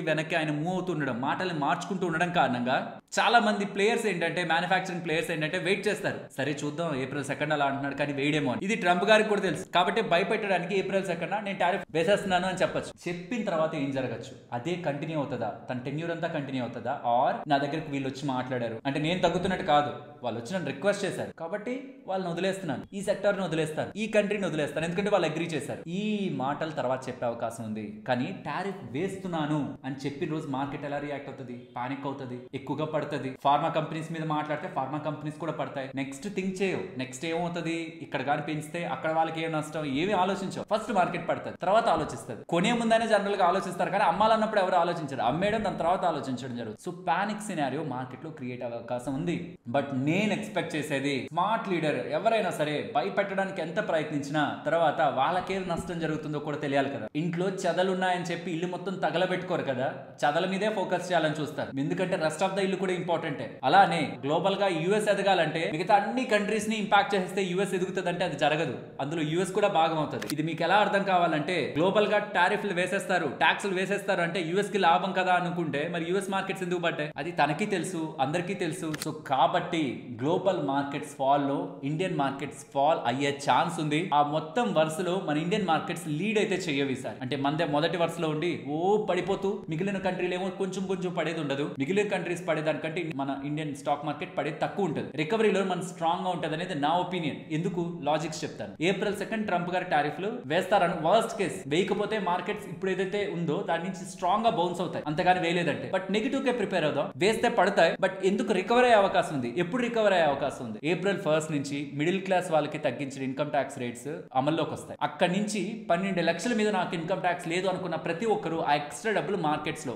వెనక్కి ఆయన మూవ్ అవుతుండడం, మాటల్ని మార్చుకుంటూ ఉండడం కారణంగా చాలా మంది ప్లేయర్స్ ఏంటంటే, మ్యానుఫ్యాక్చరింగ్ ప్లేయర్స్ ఏంటంటే వెయిట్ చేస్తారు. సరే చూద్దాం April 2 అలా అంటున్నాడు కానీ వేయడేమో అని. ఇది ట్రంప్ గారికి కూడా తెలుసు. కాబట్టి భయపెట్టడానికి April 2న నేను టారిఫ్ వేసేస్తున్నాను అని చెప్పొచ్చు. చెప్పిన తర్వాత ఏం జరగచ్చు? అదే కంటిన్యూ అవుతుందా? తన టెన్యూర్ అంతా కంటిన్యూ అవుతుందా? ఆర్ నా దగ్గరికి వీళ్ళు వచ్చి మాట్లాడారు అంటే నేను తగ్గుతున్నట్టు కాదు, వాళ్ళు వచ్చి నన్ను రిక్వెస్ట్ చేశారు కాబట్టి వాళ్ళని వదిలేస్తున్నాను, ఈ సెక్టర్ ని వదిలేస్తాను, ఈ కంట్రీని వదిలేస్తాను, ఎందుకంటే వాళ్ళు అగ్రీ చేశారు. ఈ మాటలు తర్వాత చెప్పే అవకాశం ఉంది. కానీ టారిఫ్ వేస్తున్నాను అని చెప్పిన రోజు మార్కెట్ ఎలా రియాక్ట్ అవుతుంది? పానిక్ అవుతుంది, ఎక్కువగా పడుతుంది. ఫార్మా కంపెనీస్ మీద మాట్లాడితే ఫార్మా కంపెనీస్ కూడా పడతాయి. నెక్స్ట్ థింక్ చేయవు. నెక్స్ట్ ఏమవుతుంది? ఇక్కడ కానీ పెంచితే అక్కడ వాళ్ళకి ఏం నష్టం? ఏమి ఆలోచించవు. ఫస్ట్ మార్కెట్ పడుతుంది, తర్వాత ఆలోచిస్తుంది. కొనే ముందైనా జనరల్ గా ఆలోచిస్తారు కానీ అమ్మాలన్నప్పుడు ఎవరు ఆలోచించారు? అమ్మేయడం దాని తర్వాత ఆలోచించడం జరుగుతుంది. సో పానిక్ సినారియో మార్కెట్ లో క్రియేట్ అయ్యే అవకాశం ఉంది. బట్ నేను ఎక్స్పెక్ట్ చేసేది, స్మార్ట్ లీడర్ ఎవరైనా సరే భయపెట్టడానికి ఎంత ప్రయత్నించినా తర్వాత వాళ్ళకే నష్టం జరుగుతుందో కూడా తెలియాలి కదా. ఇంట్లో చెదలున్నాయని చెప్పి ఇల్లు మొత్తం తగలబెట్టుకోరు కదా, చెదల మీదే ఫోకస్ చేయాలని చూస్తారు. ఎందుకంటే రెస్ట్ ఆఫ్ ద ఇల్లు కూడా ఇంపార్టెంటే. అలానే గ్లోబల్ గా యూఎస్ ఎదగాలంటే మిగతా అన్ని కంట్రీస్ ని ఇంపాక్ట్ చేస్తే యూఎస్ ఎదుగుతుంది అంటే అది జరగదు. అందులో యూఎస్ కూడా భాగం అవుతుంది. ఇది మీకు ఎలా అర్థం కావాలంటే, గ్లోబల్ గా టారిఫ్లు వేసేస్తారు, ట్యాక్స్లు వేసేస్తారు అంటే యూఎస్ కి లాభం కదా అనుకుంటే మరి యూఎస్ మార్కెట్స్ ఎందుకు పడ్డాయి? అది తనకి తెలుసు, అందరికీ తెలుసు. సో కాబట్టి గ్లోబల్ మార్కెట్స్ ఫాల్ లో ఇండియన్ మార్కెట్స్ ఫాల్ అయ్యే ఛాన్స్ ఉంది. ఆ మొత్తం వరుసలో మన ఇండియన్ మార్కెట్స్ లీడ్ అయితే చేయవి సార్. అంటే మనదే మొదటి వరుసలో ఉండి ఓ పడిపోతూ మిగిలిన కంట్రీలు ఏమో కొంచెం పడేది ఉండదు. మిగిలిన కంట్రీస్ పడేదానికంటే మన ఇండియన్ స్టాక్ మార్కెట్ పడేది తక్కువ ఉంటుంది. రికవరీలో మన స్ట్రాంగ్ గా ఉంటుంది అనేది నా ఒపీనియన్. ఎందుకు? లాజిక్స్ చెప్తాను. April 2 ట్రంప్ గారు టారిఫ్లు వేస్తారని వర్స్ట్ కేస్ వేయకపోతే మార్కెట్స్ ఇప్పుడు ఏదైతే ఉందో దాని నుంచి స్ట్రాంగ్ గా బౌన్స్ అవుతాయి. అంతగాని వేయలేదంటే. బట్ నెగిటివ్ కే ప్రిపేర్ అవుదాం. వేస్తే పడతాయి. బట్ ఎందుకు రికవర్ అయ్యే అవకాశం ఉంది? ఎప్పుడు రికవర్ అయ్యే అవకాశం ఉంది? April 1 నుంచి మిడిల్ క్లాస్ వాళ్ళకి తగ్గించిన ఇన్కమ్ ట్యాక్స్ రేట్స్ అమల్లోకి వస్తాయి. అక్కడి నుంచి 12 లక్షల మీద నాకు ఇన్కమ్ ట్యాక్స్ లేదు అనుకున్న ప్రతి ఒక్కరు ఆ ఎక్స్ట్రా డబ్బులు మార్కెట్స్ లో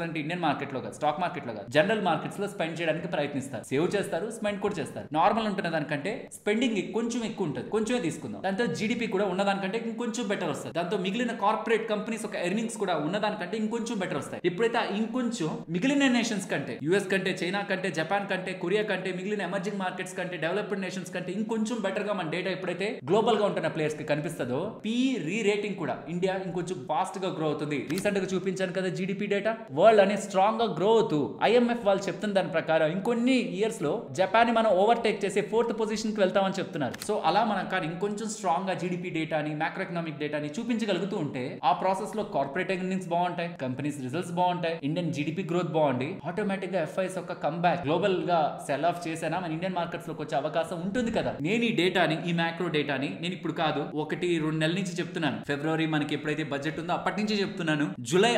అంటే ఇండియన్ మార్కెట్ లో స్టాక్ మార్కెట్ లో కాదు, జనరల్ మార్కెట్స్ లో స్పెండ్ చేయడానికి ప్రయత్నిస్తారు, సేవ్ చేస్తారు, స్పెండ్ కూడా చేస్తారు. నార్మల్ ఉంటున్న దానికంటే స్పెండింగ్ కొంచెం ఎక్కువ ఉంటుంది, కొంచెమే తీసుకుందాం. దాంతో జీడిపి కూడా ఉన్నదానికంటే ఇంకొంచెం బెటర్ వస్తుంది. దాంతో మిగిలిన కార్పొరేట్ కంపెనీస్ ఒక ఎర్నింగ్స్ కూడా ఉన్నదానికంటే ఇంకొంచెం బెటర్ వస్తాయి. ఎప్పుడైతే ఇంకొంచెం మిగిలిన నేషన్స్ కంటే, యుఎస్ కంటే, చైనా కంటే, జపాన్ కంటే, కొరియా కంటే, మిగిలిన ఎమర్జింగ్ మార్కెట్స్ కంటే, డెవలప్డ్ నేషన్స్ కంటే ఇంకొంచెం బెటర్ గా మన డేటా ఎప్పుడైతే గ్లోబల్ గా ఉంటున్న ప్లేయర్స్ కి కనిపిస్తుందో, పీ రీ రేటింగ్ కూడా ఇండియా ఇంకొంచెం ఫాస్ట్ గా గ్రో అవుతుంది. రీసెంట్ గా చూపించాను కదా జీడిపి డేటా, వరల్డ్ అనేది స్ట్రాంగ్ గా గ్రో అవుతూ ఐఎంఎఫ్ వాళ్ళు చెప్తున్న దాని ప్రకారం ఇంకొన్ని ఇయర్స్ లో జపాన్ ని మనం ఓవర్టేక్ చేసి 4th పొజిషన్ కి వెళ్తామని చెప్తున్నారు. సో అలా మనం కానీ ఇంకొంచెం స్ట్రాంగ్ గా జీడిపి డేటాని, మ్యాక్రో ఎకనామిక్ డేటాని చూపించగలుగుతూ ఉంటే ఆ ప్రాసెస్ లో కార్పొరేట్ ఎర్నింగ్స్ బాగుంటాయి, కంపెనీస్ రిజల్ట్స్ బాగుంటాయి, ఇండియన్ జీడిపి గ్రోత్ బాగుండి ఆటోమేటిక్ గా ఎఫ్ఐఎస్ ఒక కంబ్యాక్ గ్లోబల్ గా సెల్ ఆఫ్ చేసినా మన ఇండియన్ మార్కెట్స్ లోకి వచ్చే అవకాశం ఉంటుంది కదా. నేను ఈ డేటాని, ఈ మ్యాక్రో డేటాని నేను ఇప్పుడు కాదు, 1-2 నెలల నుంచి చెప్తున్నాను. ఫిబ్రవరి మనకి ఎప్పుడైతే బడ్జెట్ ఉందో అప్పటి నుంచి చెప్తున్నాను. జూలై,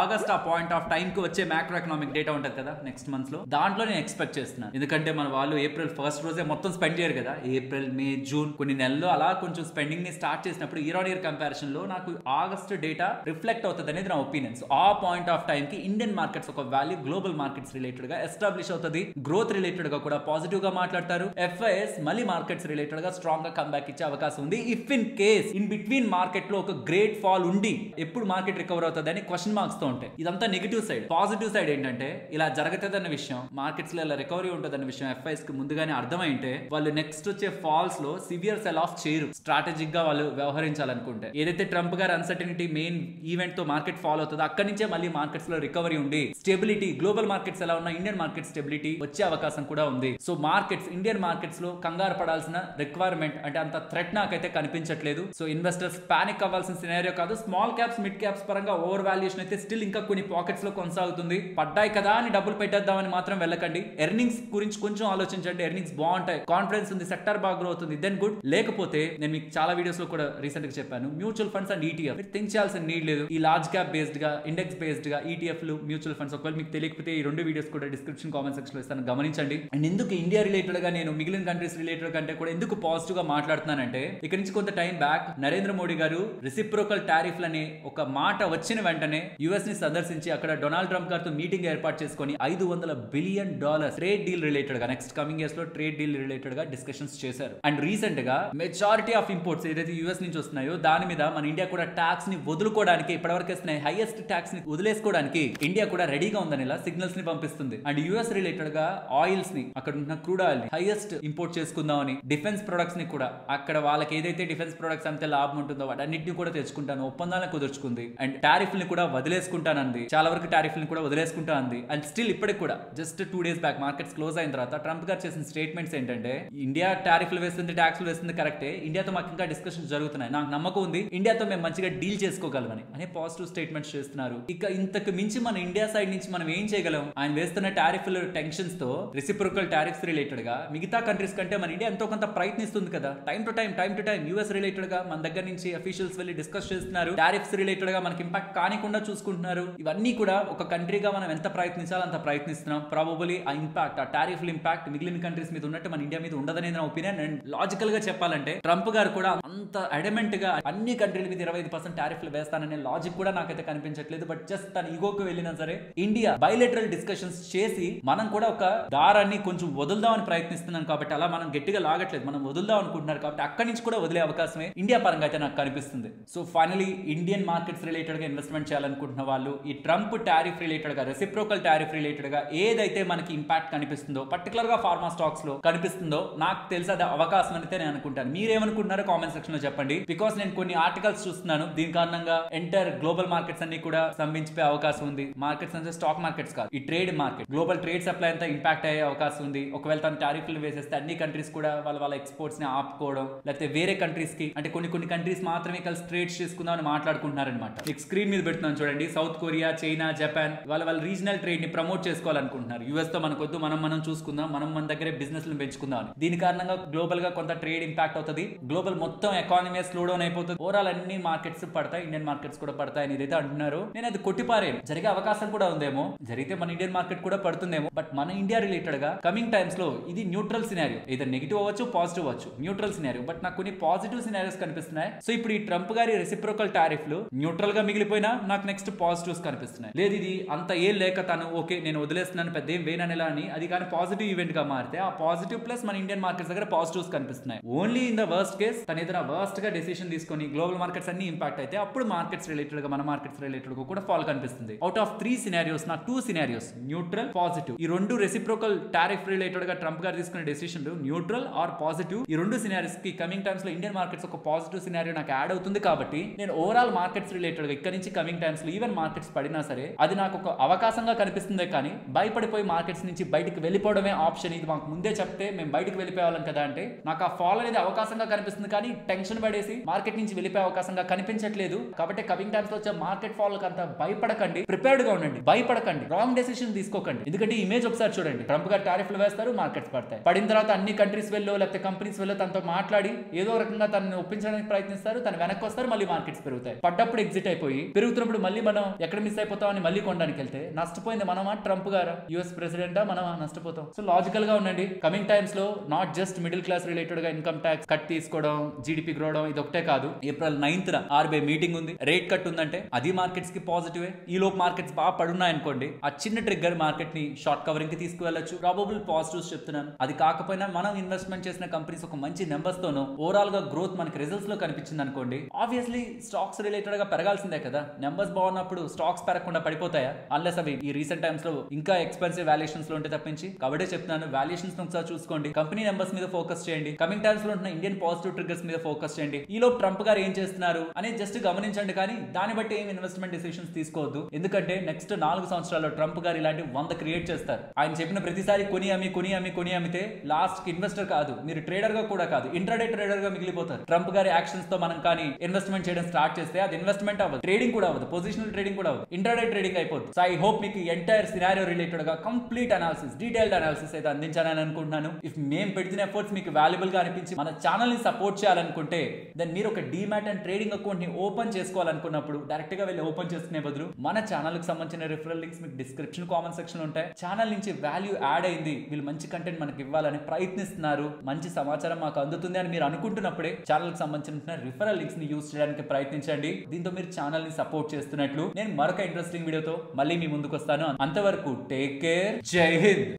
ఆగస్ట్ ఆ పాయింట్ ఆఫ్ టైం కి వచ్చే మ్యాక్రో ఎకనామిక్ డేటా ఉంటది కదా నెక్స్ట్ మంత్స్ లో, దాంట్లో నేను ఎక్స్పెక్ట్ చేస్తున్నాను. ఎందుకంటే మన వాళ్ళు ఏప్రిల్ 1st రోజే మొత్తం స్పెండ్ చేయరు కదా, ఏప్రిల్, మే, జూన్ కొన్ని నెలల్లో అలా కొంచెం స్పెండింగ్ ని స్టార్ట్ చేసినప్పుడు ఇయర్ ఆన్ ఇయర్ కంపారిజన్ లో నాకు ఆగస్ట్ డేటా రిఫ్లెక్ట్ అవుతుంది అనేది నా ఒపీనియన్. సో ఆ పాయింట్ ఆఫ్ టైం కి ఇండియన్ మార్కెట్స్ ఒక వాల్యూ గ్లోబల్ మార్కెట్స్ రిలేటెడ్ గా ఎస్టాబ్లిష్ అవుతుంది. గ్రోత్ రిలేటెడ్ గా కూడా పాజిటివ్ గా మాట్లాడతారు. ఎఫ్ఐఎస్ మళ్ళీ మార్కెట్స్ రిలేటెడ్ గా స్ట్రాంగ్ గా కంబ్యాక్ ఇచ్చే అవకాశం ఉంది. If in case in between market లో ఒక గ్రేట్ ఫాల్ ఉండి ఎప్పుడు మార్కెట్ రికవర్ అవుతుంది అని క్వశ్చన్ మార్క్స్ తో ఉంటాయి. ఇదంతా నెగిటివ్ సైడ్. పాజిటివ్ సైడ్ ఏంటంటే ఇలా జరుగుతుందన్న విషయం, మార్కెట్స్ లో ఇలా రికవరీ ఉంటుందన్న విషయం ఎఫ్ఐఎస్ కి ముందుగానే అర్థమైంటే వాళ్ళు నెక్స్ట్ వచ్చే ఫాల్స్ లో సివియర్ సెల్ ఆఫ్ చేయరు. స్ట్రాటజిక్ గా వాళ్ళు వ్యవహరించాలనుకుంటే ఏదైతే ట్రంప్ గారు అన్సర్టనిటీ మెయిన్ ఈవెంట్ తో మార్కెట్ ఫాల్ అవుతుందో అక్కడి నుంచే మళ్ళీ మార్కెట్స్ లో రికవరీ ఉండి స్టెబిలిటీ, గ్లోబల్ మార్కెట్స్ ఎలా ఉన్న ఇండియన్ మార్కెట్ స్టెబిలిటీ వచ్చే అవకాశం కూడా ఉంది. సో మార్కెట్స్, ఇండియన్ మార్కెట్స్ లో కంగారు పడాల్సిన రిక్వైర్మెంట్ అంటే అంత థ్రెట్ నాకైతే కనిపించట్లేదు. సో ఇన్వెస్టర్స్ పానిక్ అవ్వాల్సిన సినారియో కాదు. స్మాల్ క్యాప్స్, మిడ్ క్యాప్స్ పరంగా ఓవర్ వాల్యుయేషన్ అయితే స్టిల్ ఇంకా కొన్ని పాకెట్స్ లో కొనసాగుతుంది. పడ్డాయి కదా అని డబ్బులు పెట్టేద్దామని మాత్రం వెళ్ళకండి. ఎర్నింగ్స్ గురించి కొంచెం ఆలోచించండి. ఎర్నింగ్స్ బాగుంటాయి, కాన్ఫిడెన్స్ ఉంది, సెక్టర్ బాగా గ్రో అవుతుంది, దెన్ గుడ్. లేకపోతే నేను మీకు చాలా వీడియోస్ లో కూడా రీసెంట్ గా చెప్పాను, మ్యూచువల్ ఫండ్స్ అండ్ ఈటీఎఫ్ మీరు థింక్ చేయాల్సిన నీడ్ లేదు. ఈ లార్జ్ క్యాప్ బేస్డ్ గా, ఇండెక్స్ బేస్డ్ గా ఈటీఎఫ్ లు, మ్యూచువల్ ఫండ్స్ ఒకవేళ మీకు తెలియకపోతే ఈ 2 వీడియోస్ కూడా డిస్క్రిప్షన్ కామెంట్ సెక్షన్ లో ఇస్తాను, గమనించండి. అండ్ ఎందుకు ఇండియా రిలేటెడ్ గా నేను మిగిలిన కంట్రీస్ రిలేటెడ్ కంటే కూడా ఎందుకు పాజిటివ్ గా మాట్లాడుతున్నానంటే, ఇక్కడ నుంచి కొంత టైం బ్యాక్ నరేంద్ర మోడీ గారు రెసిప్రోకల్ టారిఫ్ లని ఒక మాట వచ్చిన వెంటనే యుఎస్ ని సందర్శించి అక్కడ డొనాల్డ్ ట్రంప్ గారితో మీటింగ్ ఏర్పాటు చేసుకొని $500 బిలియన్ ట్రేడ్ డీల్ రిలేటెడ్ గా, నెక్స్ట్ కమింగ్ ఇయర్స్ లో ట్రేడ్ డీల్ రిలేటెడ్ గా డిస్కషన్స్ చేశారు. అండ్ రీసెంట్ గా మెజారిటీ ఆఫ్ ఇంపోర్ట్స్ ఏదైతే యుఎస్ నుంచి వస్తున్నాయో దాని మీద మన ఇండియా కూడా ట్యాక్స్ ని వదులుకోవడానికి, ఇప్పటివరకు వస్తున్నాయి హైయెస్ట్ ట్యాక్స్ ని వదిలేసుకోవడానికి ఇండియా కూడా రెడీగా ఉందని ఇలా సిగ్నల్స్ ని పంపిస్తుంది. అండ్ యుఎస్ రిలేటెడ్ గా ఆయిల్స్ ని, అక్కడ ఉన్న క్రూడ్ ఆయిల్ ని హైయెస్ట్ ఇంపోర్ట్ చేసుకుందామని, డిఫెన్స్ ప్రొడక్ట్స్ ని కూడా అక్కడ వాళ్ళకి ఏదైతే డిఫెన్స్ ప్రొడక్ట్స్ అంతే లాభం ఉంటుందో వాటన్నిటిని కూడా తెచ్చుకుంటాను ఒప్పందాలను కుదుర్చుకుంది. అండ్ టారిఫ్ ని కూడా వదిలేసుకుంటానంది, చాలా వరకు టారిఫ్ ని కూడా వదిలేసుకుంటా అంది. అండ్ స్టిల్ ఇప్పటికి కూడా just 2 days back markets close అయిన తర్వాత ట్రంప్ గారు చేసిన స్టేట్మెంట్స్ ఏంటంటే, ఇండియా టారిఫ్లు వేస్తుంది, ట్యాక్స్లు వేస్తుంది కరెక్టే, ఇండియాతో మాకు ఇంకా డిస్కషన్స్ జరుగుతున్నాయి, నాకు నమ్మకం ఉంది ఇండియాతో మేము మంచిగా డీల్ చేసుకోగలమని అనే పాజిటివ్ స్టేట్మెంట్స్ చేస్తున్నారు. ఇక ఇంతకు మించి మన ఇండియా సైడ్ నుంచి మనం ఏం చేయగలం? ఆయన వేస్తున్న టారిఫ్ల టెన్షన్స్ తో, రెసిప్రోకల్ టారిఫ్స్ రిలేటెడ్ గా మిగతా కంట్రీస్ కంటే మన ఇండియా ఎంతో కొంత ప్రయత్నిస్తుంది కదా. Time to time US related గా మన దగ్గర నుంచి అఫీషియల్స్ వెళ్ళి డిస్కస్ చేస్తున్నారు, టారిఫ్స్ రిలేటెడ్ గా మనకి ఇంపాక్ట్ కానికుండా చూసుకుంటున్నారు. ఇవన్నీ కూడా ఒక కంట్రీగా మనం ఎంత ప్రయత్నించాలో అంత ప్రయత్నిస్తున్నాం. ప్రాబబులీ ఆ ఇంపాక్ట్, ఆ టారిఫ్ల ఇంపాక్ట్ మిగిలిన కంట్రీస్ మీద ఉన్నట్టు మన ఇండియా మీద ఉండదనేది నా ఒపీనియన్. అండ్ లాజికల్ గా చెప్పాలంటే ట్రంప్ గారు కూడా అంత అడమెంట్ గా అన్ని కంట్రీల మీద 25% టారిఫ్లు వేస్తాననే లాజిక్ కూడా నాకైతే కనిపించట్లేదు. బట్ జస్ట్ తన ఈగోకి వెళ్ళినా సరే ఇండియా బైలేటరల్ డిస్కషన్స్ చేసి మనం కూడా ఒక దారాన్ని కొంచెం వదులుదామని ప్రయత్నిస్తున్నాం కాబట్టి అలా మనం గట్టిగా లాగట్లేదు, మనం వదులుదాం అనుకుంటున్నారు కాబట్టి అక్కడి నుంచి కూడా వదిలే అవకాశమే ఇండియా పరంగా అయితే నాకు కనిపిస్తుంది. So finally Indian markets related గా ఇన్వెస్ట్మెంట్ చేయాలనుకుంటున్న వాళ్ళు ఈ ట్రంప్ టారిఫ్ రిలేటెడ్ గా, రెసిప్రోకల్ టారిఫ్ రిలేటెడ్ గా ఏదైతే మనకి ఇంపాక్ట్ కనిపిస్తుందో, పర్టికులర్ గా ఫార్మా స్టాక్స్ లో కనిపిస్తుందో, నాకు తెలిసి అది అవకాశం అయితే నేను అనుకుంటాను. మీరేమనుకుంటున్నారో కామెంట్ సెక్షన్ లో చెప్పండి. బికాస్ నేను కొన్ని ఆర్టికల్స్ చూస్తున్నాను, దీని కారణంగా ఎంటైర్ గ్లోబల్ మార్కెట్స్ అన్ని కూడా స్తంభించిపోయే అవకాశం ఉంది. మార్కెట్స్ అంటే స్టాక్ మార్కెట్స్ కాదు, ఈ trade market, global trade supply అంతా ఇంపాక్ట్ అయ్యే అవకాశం ఉంది. ఒకవేళ తన టారిఫ్లు వేసేస్తే అన్ని కంట్రీస్ కూడా వాళ్ళ ఎక్స్పోర్ట్స్ ని ఆపుకోవడం, లేకపోతే వేరే కంట్రీస్ కి, అంటే కొన్ని కంట్రీస్ మాత్రమే కలిసి ట్రేడ్స్ చేసుకుందాం అని మాట్లాడుకుంటున్నారు అనమాట. మీకు స్క్రీన్ మీద పెడుతున్నాను చూడండి, సౌత్ కొరియా, చైనా, జపాన్ వాళ్ళ రీజనల్ ట్రేడ్ ని ప్రమోట్ చేసుకోవాలనుకుంటున్నారు. యుఎస్ తో మనకొద్దు, మనం చూసుకుందాం, మన దగ్గరే బిజినెస్ పెంచుకుందాం అని. దీని కారణంగా గ్లోబల్ గా కొంత ట్రేడ్ ఇంపాక్ట్ అవుతుంది, గ్లోబల్ మొత్తం ఎకానమీ స్లో డౌన్ అయిపోతుంది, ఓవరాల్ అన్ని మార్కెట్స్ పడతాయి, ఇండియన్ మార్కెట్స్ కూడా పడతాయి అని ఏదైతే అంటున్నారు. నేను అది కొట్టిపారేను, జరిగే అవకాశం కూడా ఉందేమో, జరిగితే మన ఇండియన్ మార్కెట్ కూడా పడుతుందేమో. బట్ మన ఇండియా రిలేటెడ్ గా కమింగ్ టైమ్స్ లో ఇది న్యూట్రల్ సినారియో, ఇదర్ నెగిటివ్ అవ్వచ్చు, పాజిటివ్ అవ్వచ్చు, న్యూట్రల్ సినారియో. బట్ నాకు కొన్ని పాజిటివ్ సినారియోస్ కనిపిస్తున్నాయి. సో ఇప్పుడు ఈ ట్రంప్ గారి రెసిప్రోకల్ టారిఫ్లు న్యూట్రల్ గా మిగిలిపోయినా నాకు నెక్స్ట్ పాజిటివ్స్ కనిపిస్తున్నాయి. లేదు ఇది అంత ఏం లేక అయ్యాక తను ఓకే నేను వదిలేస్తున్నాను పెద్ద ఏం వేననేలా అని అది కానీ పాజిటివ్ ఈవెంట్ గా మారితే ఆ పాజిటివ్ ప్లస్ మన ఇండియన్ మార్కెట్స్ దగ్గర పాజిటివ్స్ కనిపిస్తున్నాయి. Only in the worst case తన ఏదైనా వర్స్ట్ గా డెసిషన్ తీసుకొని గ్లోబల్ మార్కెట్స్ అన్ని ఇంపాక్ట్ అయితే అప్పుడు మార్కెట్స్ రిలేటెడ్ గా మన మార్కెట్స్ రిలేటెడ్ గా కూడా ఫాల్ కనిపిస్తుంది. అవుట్ ఆఫ్ 3 సినారియోస్ నా 2 సినారియోస్ న్యూట్రల్ పాజిటివ్. ఈ రెండు రెసిప్రోకల్ టారిఫ్ రిలేటెడ్ గా ట్రంప్ గారు తీసుకునే డెసిషన్లు న్యూట్రల్ ఆర్ పాజిటివ్. ఈ రెండు సినారియోస్ కి కమింగ్ టైమ్స్ లో ఇండియన్ మార్కెట్స్ ఒక పాజిటివ్ సినారియో నాకు యాడ్ అవుతుంది. కాబట్టి నేను ఓవరాల్ మార్కెట్స్ రిలేటెడ్ గా ఇక్కడ నుంచి కమింగ్ టైమ్స్ లో ఈవెన్ మార్కెట్స్ పడినా సరే అది నాకు ఒక అవకాశంగా కనిపిస్తుంది. కానీ భయపడిపోయి మార్కెట్స్ నుంచి బయటికి వెళ్ళిపోవడమే ఆప్షన్. ఇది మాకు ముందే చెప్తే మేము బయటికి వెళ్ళిపోవాలని కదా అంటే నాకు ఆ ఫాల్ అనేది అవకాశంగా కనిపిస్తుంది. కానీ టెన్షన్ పడేసి మార్కెట్ నుంచి వెళ్ళిపోయే అవకాశంగా కనిపించట్లేదు. కాబట్టి కమింగ్ టైమ్స్ లో వచ్చే మార్కెట్ ఫాల్ అంతా భయపడకండి, ప్రిపేర్డ్ గా ఉండండి, భయపడకండి, రాంగ్ డెసిషన్ తీసుకోకండి. ఎందుకంటే ఇమేజ్ ఒకసారి చూడండి, ట్రంప్ గారు టారిఫ్లు వేస్తారు, మార్కెట్స్ పడతాయి. పడిన తర్వాత అన్ని కంట్రీస్ వెళ్ళో లేకపోతే కంపెనీస్ వెళ్ళో తనతో మాట్లాడి ఏదో రకంగా తనని ఒప్పించడానికి ప్రయత్నిస్తారు, తను వెనక్కి వస్తారు, మళ్ళీ మార్కెట్స్ పెరుగుతాయి. పడ్డప్పుడు ఎగ్జిట్ అయిపోయి పెరుగుతున్నప్పుడు మళ్ళీ మనం ఎక్కడ మిస్ అయిపోతాం అని మళ్ళీ కొనడానికి వెళ్తే నష్టపోయింది మనమా ట్రంప్ గారు యుఎస్ ప్రెసిడెంటా మనమా నష్టపోతాం. సో లాజికల్ గా ఉండండి. కమింగ్ టైమ్స్ లో not just middle class related గా ఇన్కమ్ ట్యాక్స్ కట్ తీసుకోవడం, జీడిపి గ్రోవడం ఇది ఒకటే కాదు. ఏప్రిల్ 9th ఆర్బీఐ మీటింగ్ ఉంది, రేట్ కట్ ఉందంటే అది మార్కెట్స్ కి పాజిటివ్. ఈ లోపు మార్కెట్స్ బాగా పడున్నాయి అనుకోండి, ఆ చిన్న ట్రిగ్గర్ మార్కెట్ ని షార్ట్ కవరింగ్ కి తీసుకువెళ్ళచ్చు. ప్రాబబుల్ పాజిటివ్స్ చెప్తున్నాను. అది కాకపోయినా మనం ఇన్వెస్ట్మెంట్ చేసిన కంపెనీస్ ఒక మంచి నెంబర్స్ తోనో ఓవరాల్ గా గ్రోత్ మనకి రిజల్ట్స్ లో కనిపించింది అనుకోండి, ఆబ్వియస్లీ స్టాక్స్ రిలేటెడ్ గా పెరగాల్సిందే కదా. నెంబర్స్ బాగున్నప్పుడు స్టాక్స్ పెరగకుండా పడిపోతాయా? అన్లెస్ అవి ఈ రీసెంట్ టైమ్స్ లో ఇంకా ఎక్స్పెన్సివ్ వాల్యుయేషన్స్ లో ఉంటే తప్పించి. కాబట్టి చెప్తున్నాను, వాల్యుయేషన్స్ ఒకసారి చూసుకోండి, కంపెనీ నెంబర్స్ మీద ఫోకస్ చేయండి, కమింగ్ టైమ్స్ లో ఉన్న ఇండియన్ పాజిటివ్ ట్రిగ్గర్స్ మీద ఫోకస్ చేయండి. ఈ లోపు ట్రంప్ గారు ఏం చేస్తున్నారు అనేది జస్ట్ గమనించండి. కానీ దాన్ని బట్టి ఏం ఇన్వెస్ట్మెంట్ డిసిషన్స్ తీసుకోవద్దు. ఎందుకంటే నెక్స్ట్ 4 సంవత్సరాల్లో ట్రంప్ గారు ఇలాంటి 100 క్రియేట్ చేస్తారు. ఆయన చెప్పిన ప్రతిసారి కొని అమ్మితే లాస్ట్ కి ఇన్వెస్టర్ కాదు, మీరు ట్రేడర్ గా కూడా కాదు, ఇంట్రాడే ట్రేడర్ గా మిగిలిపోతారు. ట్రంప్ గారి యాక్షన్స్ తో మనం కానీ ఇన్వెస్ట్మెంట్ చేయడం స్టార్ట్ చేస్తే అది ఇన్వెస్ట్మెంట్ అవ్వదు, ట్రేడింగ్ కూడా అవ్వదు, పొజిషనల్ ట్రేడింగ్ కూడా అవ్వదు, ఇంట్రాడే ట్రేడింగ్ అయిపోతుంది. సో ఐ హోప్ మీకు ఎంటైర్ సినారియో రిలేటెడ్ గా కంప్లీట్ అనాలిసిస్, డీటెయిల్డ్ అనాలిసిస్ అయితే అందించాలని అనుకుంటున్నాను. ఇఫ్ మేము పెడుతున్న ఎఫర్ట్స్ మీకు వాల్యుబుల్ గా అనిపించి మన ఛానల్ ని సపోర్ట్ చేయాలనుకుంటే దెన్ మీరు ఒక డీమ్యాట్ అండ్ ట్రేడింగ్ అకౌంట్ ని ఓపెన్ చేసుకోవాలనుకున్నప్పుడు డైరెక్ట్ గా వెళ్ళి ఓపెన్ చేసుకునే బదులు మన ఛానల్ కి సంబంధించిన రిఫరల్ లింక్స్ మీకు డిస్క్రిప్షన్ కామెంట్ సెక్షన్ ఉంటాయి. ఛానల్ నుంచి వాల్యూ యాడ్ అయింది, వీళ్ళు మంచి కంటెంట్ మనకి ఇవ్వాలని ప్రయత్నిస్తున్నారు, మంచి సమాచారం మాకు అందుతుంది అని మీరు అనుకుంటున్నప్పుడే ఛానల్ కి సంబంధించిన రిఫరల్ లింక్స్ ని యూజ్ చేయడానికి ప్రయత్నించండి. దీంతో మీరు ఛానల్ ని సపోర్ట్ చేస్తున్నట్లు. నేను మరొక ఇంట్రెస్టింగ్ వీడియోతో మళ్ళీ మీ ముందుకు వస్తాను. అంతవరకు టేక్ కేర్, జై హింద్.